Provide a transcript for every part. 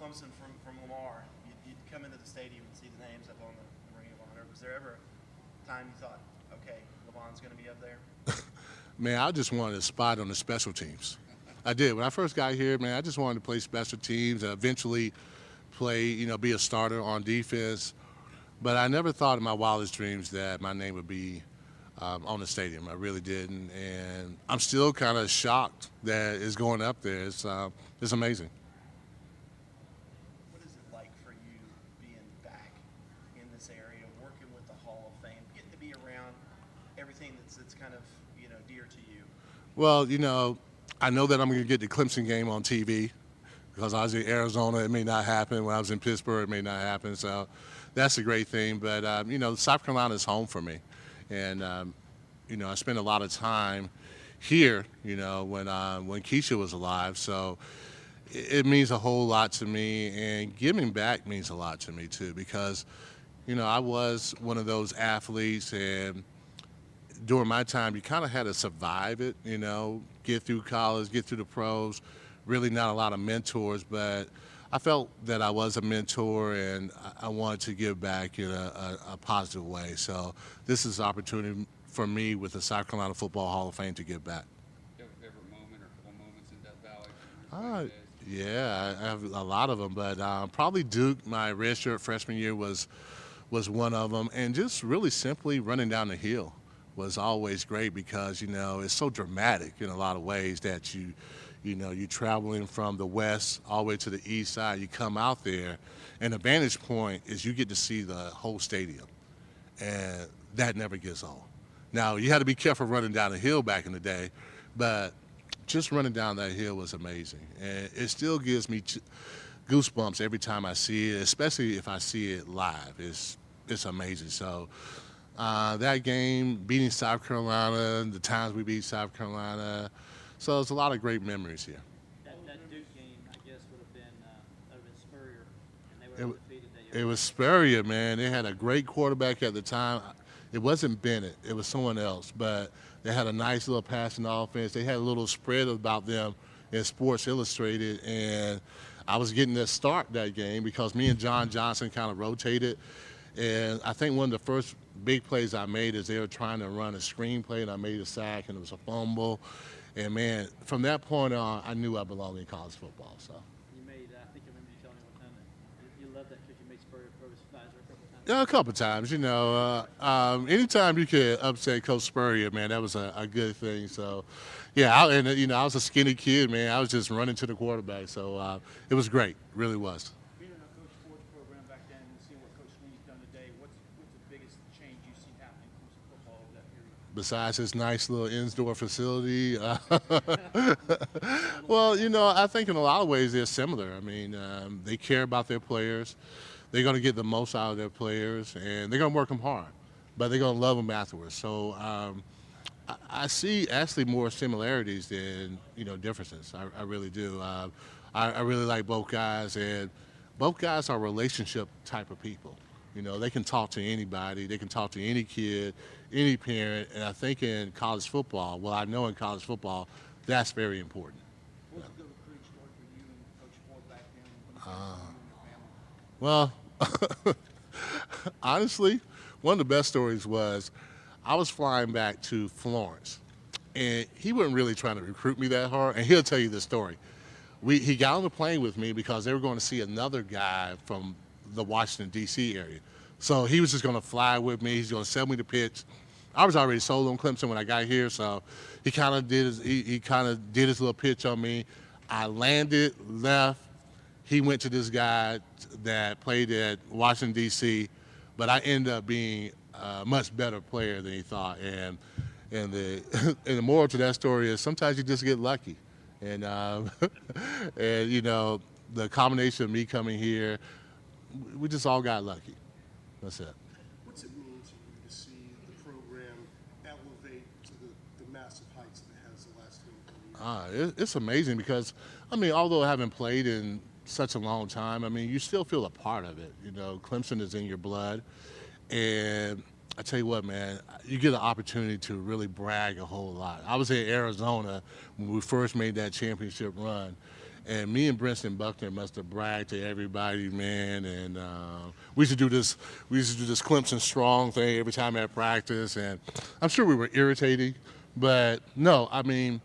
Clemson from Lamar, you'd come into the stadium and see the names up on the Ring of Honor. Was there ever a time you thought, okay, Levon's going to be up there? Man, I just wanted a spot on the special teams. I did. When I first got here, man, I just wanted to play special teams and eventually play, be a starter on defense. But I never thought in my wildest dreams that my name would be on the stadium. I really didn't. And I'm still kind of shocked that it's going up there. It's amazing. What is it like for you being back in this area, working with the Hall of Fame, getting to be around everything that's kind of dear to you? Well, I know that I'm going to get the Clemson game on TV because I was in Arizona. It may not happen. When I was in Pittsburgh, it may not happen. So that's a great thing. But, South Carolina is home for me. And, I spent a lot of time here, when Keisha was alive. So it means a whole lot to me. And giving back means a lot to me, too, because, I was one of those athletes. And during my time, you kind of had to survive it, get through college, get through the pros. Really not a lot of mentors, but I felt that I was a mentor and I wanted to give back in a positive way. So this is an opportunity for me with the South Carolina Football Hall of Fame to give back. Do you have a favorite moment or a couple moments in Death Valley from your playing days? Yeah, I have a lot of them, but probably Duke, my redshirt freshman year was one of them. And just really simply running down the hill was always great because, it's so dramatic in a lot of ways that you're traveling from the west all the way to the east side. You come out there, and the vantage point is you get to see the whole stadium, and that never gets old. Now, you had to be careful running down the hill back in the day, but just running down that hill was amazing. And it still gives me goosebumps every time I see it, especially if I see it live. It's amazing. So that game, beating South Carolina, the times we beat South Carolina, so there's a lot of great memories here. That Duke game, I guess, would have been Spurrier, and they were undefeated that year. It was Spurrier, man. They had a great quarterback at the time. It wasn't Bennett. It was someone else. But they had a nice little passing offense. They had a little spread about them in Sports Illustrated. And I was getting to start that game because me and John Johnson kind of rotated. And I think one of the first big plays I made is they were trying to run a screenplay, and I made a sack, and it was a fumble. And, man, from that point on, I knew I belonged in college football. So. You made, I think I remember you telling me one time that you loved that because you made Spurrier throw his visor a couple times. Yeah, a couple times. Anytime you could upset Coach Spurrier, man, that was a good thing. So, yeah, I was a skinny kid, man. I was just running to the quarterback. So it was great. Really was. Being in a coach sports program back then and seeing what Coach Sweeney's done today, what's the biggest change you've seen happening in Clemson football over that period? Besides this nice little indoor facility, well, I think in a lot of ways they're similar. I mean, they care about their players. They're going to get the most out of their players, and they're going to work them hard, but they're going to love them afterwards. So I see actually more similarities than differences. I really do. I really like both guys, and both guys are relationship type of people. They can talk to anybody. They can talk to any kid, any parent. And I think in college football, I know in college football, that's very important. What was the recruiting story for you and Coach Ford back then when you and your family? Well, honestly, one of the best stories was I was flying back to Florence, and he wasn't really trying to recruit me that hard, and he'll tell you this story. He got on the plane with me because they were going to see another guy from the Washington, D.C. area. So he was just going to fly with me. He's going to sell me the pitch. I was already sold on Clemson when I got here, so he kind of did his little pitch on me. I landed, left. He went to this guy that played at Washington, D.C., but I ended up being a much better player than he thought. And the and the moral to that story is sometimes you just get lucky. And the combination of me coming here, we just all got lucky. That's it. What's it mean to you to see the program elevate to the massive heights that it has the last 20 years? It's amazing because, although I haven't played in such a long time, you still feel a part of it. Clemson is in your blood. And I tell you what, man, you get an opportunity to really brag a whole lot. I was in Arizona when we first made that championship run, And me and Brinson Buckner must have bragged to everybody, man. And we used to do this. We used to do this Clemson strong thing every time at practice, and I'm sure we were irritating, but no, I mean,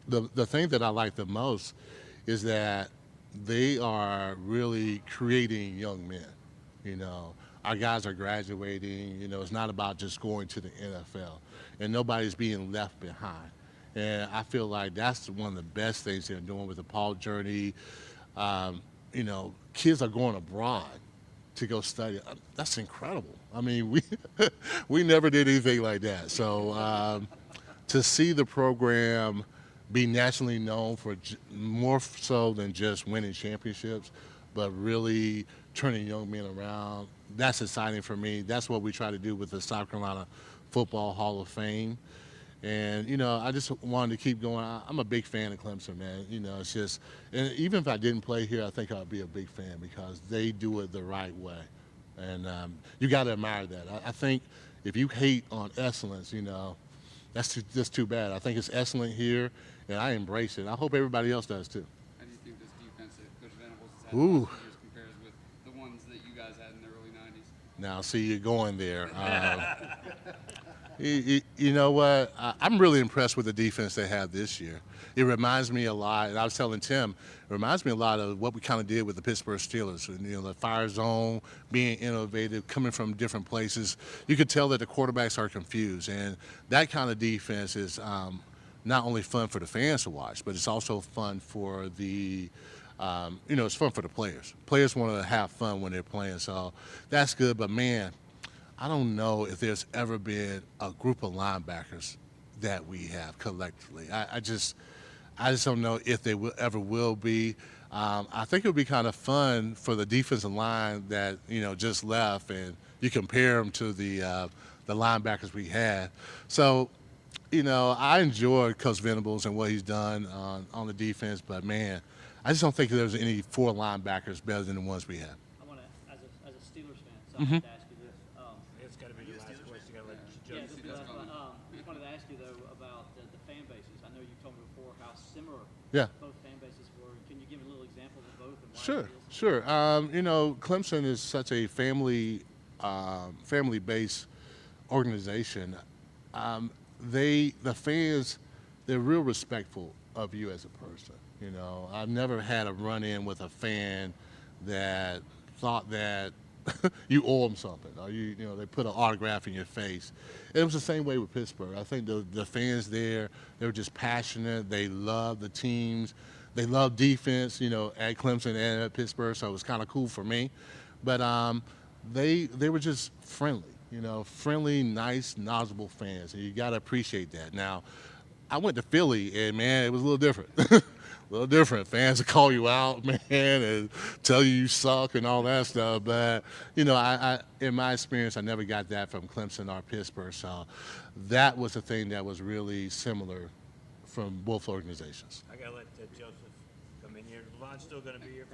the thing that I like the most is that they are really creating young men. You know, our guys are graduating. You know, it's not about just going to the NFL, and nobody's being left behind. And I feel like that's one of the best things they're doing with the Paul journey. You know, kids are going abroad to go study. That's incredible. I mean, we never did anything like that. So to see the program be nationally known for more so than just winning championships, but really turning young men around, that's exciting for me. That's what we try to do with the South Carolina Football Hall of Fame. And, you know, I just wanted to keep going. I'm a big fan of Clemson, man. You know, it's just, and even if I didn't play here, I think I'd be a big fan because they do it the right way. And you got to admire that. I think if you hate on excellence, you know, that's just too bad. I think it's excellent here, and I embrace it. I hope everybody else does too. How do you think this defense that Coach Venables has had Ooh. the last few years compares with the ones that you guys had in the early 90s? Now, see, you're going there. You know what? I'm really impressed with the defense they have this year. It reminds me a lot, and I was telling Tim, it reminds me a lot of what we kind of did with the Pittsburgh Steelers. And, you know, the fire zone, being innovative, coming from different places. You could tell that the quarterbacks are confused, and that kind of defense is not only fun for the fans to watch, but it's also fun for the you know, it's fun for the players. Players want to have fun when they're playing, so that's good. But, man, I don't know if there's ever been a group of linebackers that we have collectively. I just don't know if they ever will be. I think it would be kind of fun for the defensive line that, you know, just left, and you compare them to the linebackers we had. So, you know, I enjoyed Coach Venables and what he's done on the defense, but, man, I just don't think there's any 4 linebackers better than the ones we have. I want to, as a Steelers fan, so I have to ask you this. It's got to be your last question. You got to let Joe. Yeah, this will be the last one. Just wanted to ask you though about the fan bases. I know you told me before how similar Yeah. both fan bases were. Can you give a little example of both and why Sure, it is? sure. You know, Clemson is such a family-based organization. The fans, they're real respectful of you as a person. You know, I've never had a run-in with a fan that thought that you owe them something, or you know, they put an autograph in your face. And it was the same way with Pittsburgh. I think the fans there, they were just passionate. They love the teams. They love defense, you know, at Clemson and at Pittsburgh, so it was kind of cool for me. But they were just friendly, you know, friendly, nice, knowledgeable fans, and you got to appreciate that. Now, I went to Philly, and, man, it was a little different. A little different. Fans will call you out, man, and tell you suck and all that stuff. But, you know, I in my experience, I never got that from Clemson or Pittsburgh. So that was the thing that was really similar from both organizations. I got to let Joseph come in here. Levon's still going to be here for